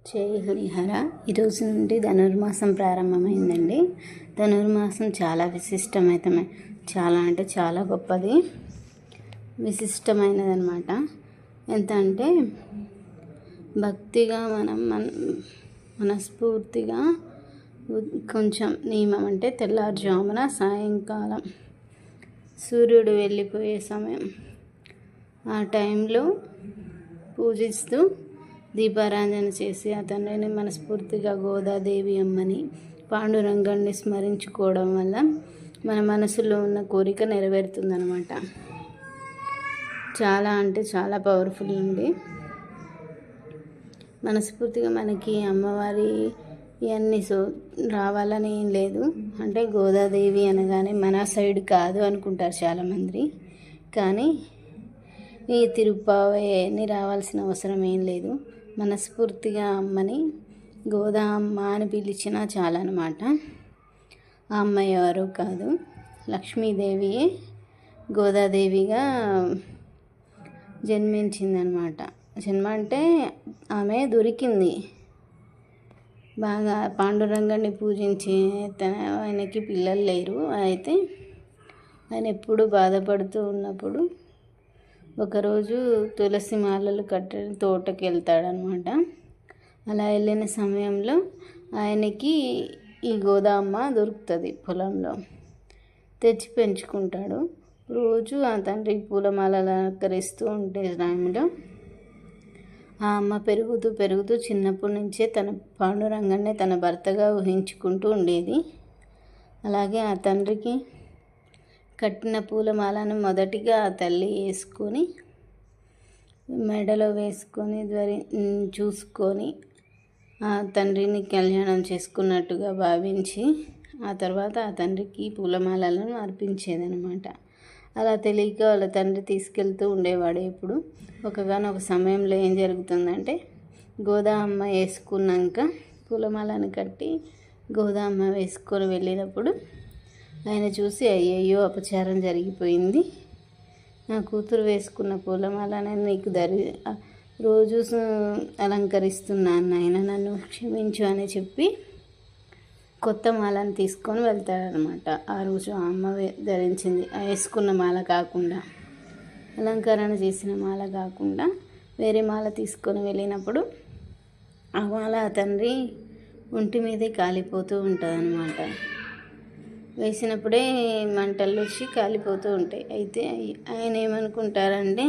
జై హరిహర. ఈరోజు నుండి ధనుర్మాసం ప్రారంభమైందండి. ధనుర్మాసం చాలా విశిష్టమైన, చాలా అంటే చాలా గొప్పది, విశిష్టమైనది అనమాట. ఎంత అంటే భక్తిగా మనం మనస్ఫూర్తిగా కొంచెం నియమం అంటే తెల్లారుజామున సాయంకాలం సూర్యుడు వెళ్ళిపోయే సమయం ఆ టైంలో పూజిస్తూ దీపారాధన చేసి ఆ తండ్రిని మనస్ఫూర్తిగా గోదాదేవి అమ్మని పాండురంగాన్ని స్మరించుకోవడం వల్ల మన మనసులో ఉన్న కోరిక నెరవేరుతుందనమాట. చాలా అంటే చాలా పవర్ఫుల్ అండి. మనస్ఫూర్తిగా మనకి అమ్మవారి ఇవన్నీ రావాలని ఏం లేదు. అంటే గోదాదేవి అనగానే మన సైడ్ కాదు అనుకుంటారు చాలామంది, కానీ ఈ తిరుప్పావని రావాల్సిన అవసరం ఏం లేదు. మనస్ఫూర్తిగా అమ్మని గోదా అమ్మ అని పిలిచినా చాలా అనమాట. ఆ అమ్మ ఎవరు కాదు, లక్ష్మీదేవియే గోదాదేవిగా జన్మించిందనమాట. జన్మ అంటే ఆమె దొరికింది. బాగా పాండురంగాన్ని పూజించి ఆయనకి పిల్లలు లేరు. అయితే ఆయన ఎప్పుడు బాధపడుతూ ఉన్నప్పుడు ఒకరోజు తులసి మాలలు కట్టి తోటకి వెళ్తాడనమాట. అలా వెళ్ళిన సమయంలో ఆయనకి ఈ గోదామ్మ దొరుకుతుంది. పొలంలో తెచ్చి పెంచుకుంటాడు. రోజు ఆ తండ్రికి పూలమాలలు అలంకరిస్తూ ఉంటే టైంలో ఆ అమ్మ పెరుగుతూ చిన్నప్పటి నుంచే తన పాండురంగాన్ని తన భర్తగా ఊహించుకుంటూ ఉండేది. అలాగే ఆ తండ్రికి కట్టిన పూలమాలను మొదటిగా ఆ తల్లి వేసుకొని మెడలో వేసుకొని చూసుకొని ఆ తండ్రిని కళ్యాణం చేసుకున్నట్టుగా భావించి ఆ తర్వాత ఆ తండ్రికి పూలమాలను అర్పించేదనమాట. అలా తెలియక వాళ్ళ తండ్రి తీసుకెళ్తూ ఉండేవాడు. ఇప్పుడు ఒకగానొక సమయంలో ఏం జరుగుతుందంటే గోదా అమ్మ వేసుకున్నాక పూలమాలను కట్టి గోదా అమ్మ వేసుకొని వెళ్ళినప్పుడు ఆయన చూసి అయ్యయ్యో అపచారం జరిగిపోయింది, నా కూతురు వేసుకున్న పూలమాలని నీకు రోజు అలంకరిస్తున్నాను నాయన, నన్ను క్షమించు అని చెప్పి కొత్త మాలను తీసుకొని వెళ్తాడనమాట. ఆ రోజు ఆ అమ్మ ధరించింది వేసుకున్న మాల కాకుండా, అలంకరణ చేసిన మాల కాకుండా వేరే మాల తీసుకొని వెళ్ళినప్పుడు ఆ మాల ఆ తండ్రి ఒంటి మీదే కాలిపోతూ ఉంటుంది అనమాట. వేసినప్పుడే మంటలు వచ్చి కాలిపోతూ ఉంటాయి. అయితే ఆయన ఏమనుకుంటారంటే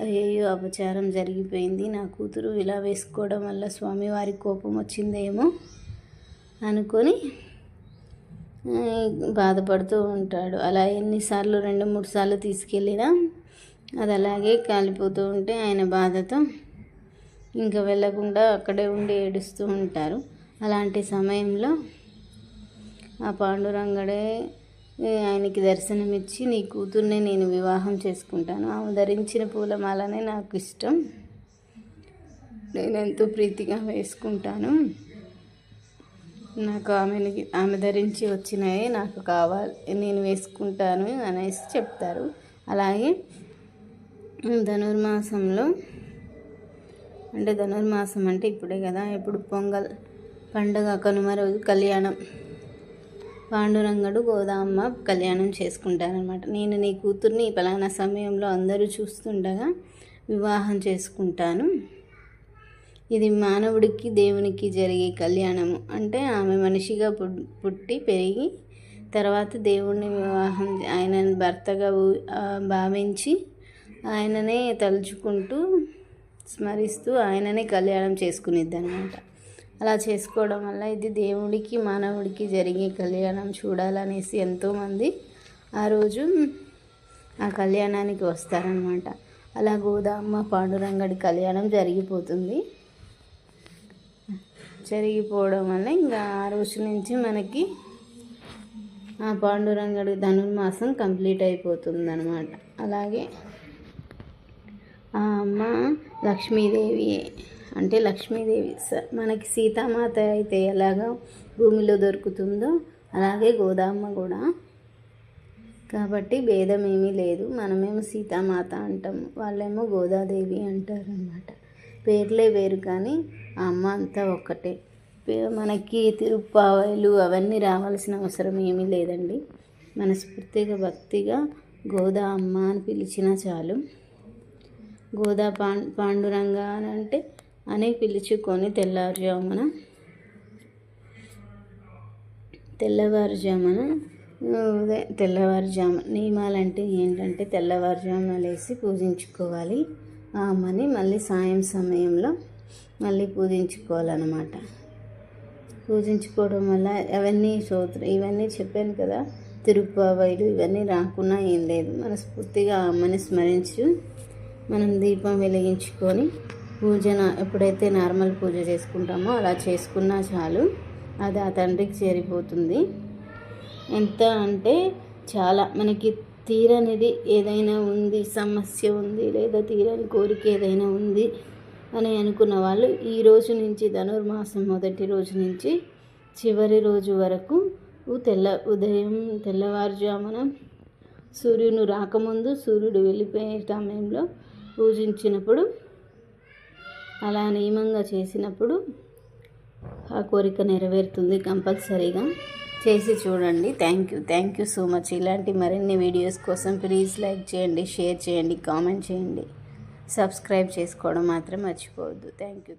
అయ్యో అపచారం జరిగిపోయింది, నా కూతురు ఇలా వేసుకోవడం వల్ల స్వామివారి కోపం వచ్చిందేమో అనుకొని బాధపడుతూ ఉంటాడు. అలా ఎన్నిసార్లు 2-3 సార్లు తీసుకెళ్ళినా అది అలాగే కాలిపోతూ ఉంటే ఆయన బాధతో ఇంకా వెళ్ళకుండా అక్కడే ఉండి ఏడుస్తూ ఉంటారు. అలాంటి సమయంలో ఆ పాండురంగడే ఆయనకి దర్శనమిచ్చి నీ కూతుర్ని నేను వివాహం చేసుకుంటాను, ఆమె ధరించిన పూలమాలనే నాకు ఇష్టం, నేను ఎంతో ప్రీతిగా వేసుకుంటాను, నాకు ఆమె ధరించి వచ్చినాయే నాకు కావాలి, నేను వేసుకుంటాను అనేసి చెప్తారు. అలాగే ధనుర్మాసంలో అంటే ధనుర్మాసం అంటే ఇప్పుడే కదా, ఇప్పుడు పొంగల్ పండుగ కనుమ రోజు కళ్యాణం, పాండురంగడు గోదామ్మ కళ్యాణం చేసుకుంటారనమాట. నేను నీ కూతుర్ని పలానా సమయంలో అందరూ చూస్తుండగా వివాహం చేసుకుంటాను, ఇది మానవుడికి దేవునికి జరిగే కళ్యాణము. అంటే ఆమె మనిషిగా పుట్టి పెరిగి తర్వాత దేవుడిని వివాహం ఆయనను భర్తగా భావించి ఆయననే తలుచుకుంటూ స్మరిస్తూ ఆయననే కళ్యాణం చేసుకునేది అనమాట. అలా చేసుకోవడం వల్ల ఇది దేవుడికి మానవుడికి జరిగే కళ్యాణం చూడాలనేసి ఎంతోమంది ఆ రోజు ఆ కళ్యాణానికి వస్తారనమాట. అలా గోదామ్మ పాండురంగడి కళ్యాణం జరిగిపోవడం వల్ల ఇంకా ఆ రోజు నుంచి మనకి ఆ పాండురంగడి ధనుర్మాసం కంప్లీట్ అయిపోతుంది అనమాట. అలాగే ఆ అమ్మ లక్ష్మీదేవి అంటే లక్ష్మీదేవి మనకి సీతామాత అయితే ఎలాగో భూమిలో దొరుకుతుందో అలాగే గోదామ్మ కూడా. కాబట్టి భేదం ఏమీ లేదు. మనమేమో సీతామాత అంటాము, వాళ్ళేమో గోదాదేవి అంటారు అన్నమాట. పేర్లే వేరు కానీ ఆ అమ్మ అంతా ఒక్కటే. మనకి తిరుప్పావలు అవన్నీ రావాల్సిన అవసరం ఏమీ లేదండి. మనస్ఫూర్తిగా భక్తిగా గోదా అమ్మ అని పిలిచినా చాలు. గోదా పాండురంగ అని పిలుచుకొని తెల్లవారుజామున నియమాలంటే ఏంటంటే తెల్లవారుజామున లేసి పూజించుకోవాలి ఆ అమ్మని. మళ్ళీ సాయం సమయంలో మళ్ళీ పూజించుకోవాలన్నమాట. పూజించుకోవడం వల్ల ఇవన్నీ చెప్పాను కదా, తిరుప్పావైలు ఇవన్నీ రాకున్నా ఏం లేదు. మనస్ఫూర్తిగా ఆ అమ్మని స్మరించి మనం దీపం వెలిగించుకొని ఎప్పుడైతే నార్మల్ పూజ చేసుకుంటామో అలా చేసుకున్నా చాలు, అది ఆ తండ్రికి చేరిపోతుంది. ఎంత అంటే చాలా మనకి తీరనిది ఏదైనా ఉంది, సమస్య ఉంది, లేదా తీరని కోరిక ఏదైనా ఉంది అని అనుకున్న వాళ్ళు ఈ రోజు నుంచి ధనుర్మాసం మొదటి రోజు నుంచి చివరి రోజు వరకు తెల్లవారుజామున సూర్యుడు రాకముందు, సూర్యుడు వెళ్ళిపోయే సమయంలో పూజించినప్పుడు, అలా నియమంగా చేసినప్పుడు ఆ కోరిక నెరవేరుతుంది. కంపల్సరీగా చేసి చూడండి. Thank you so much. ఇలాంటి మరిన్ని వీడియోస్ కోసం ప్లీజ్ లైక్ చేయండి, షేర్ చేయండి, కామెంట్ చేయండి, సబ్స్క్రైబ్ చేసుకోవడం మాత్రం మర్చిపోవద్దు. Thank you.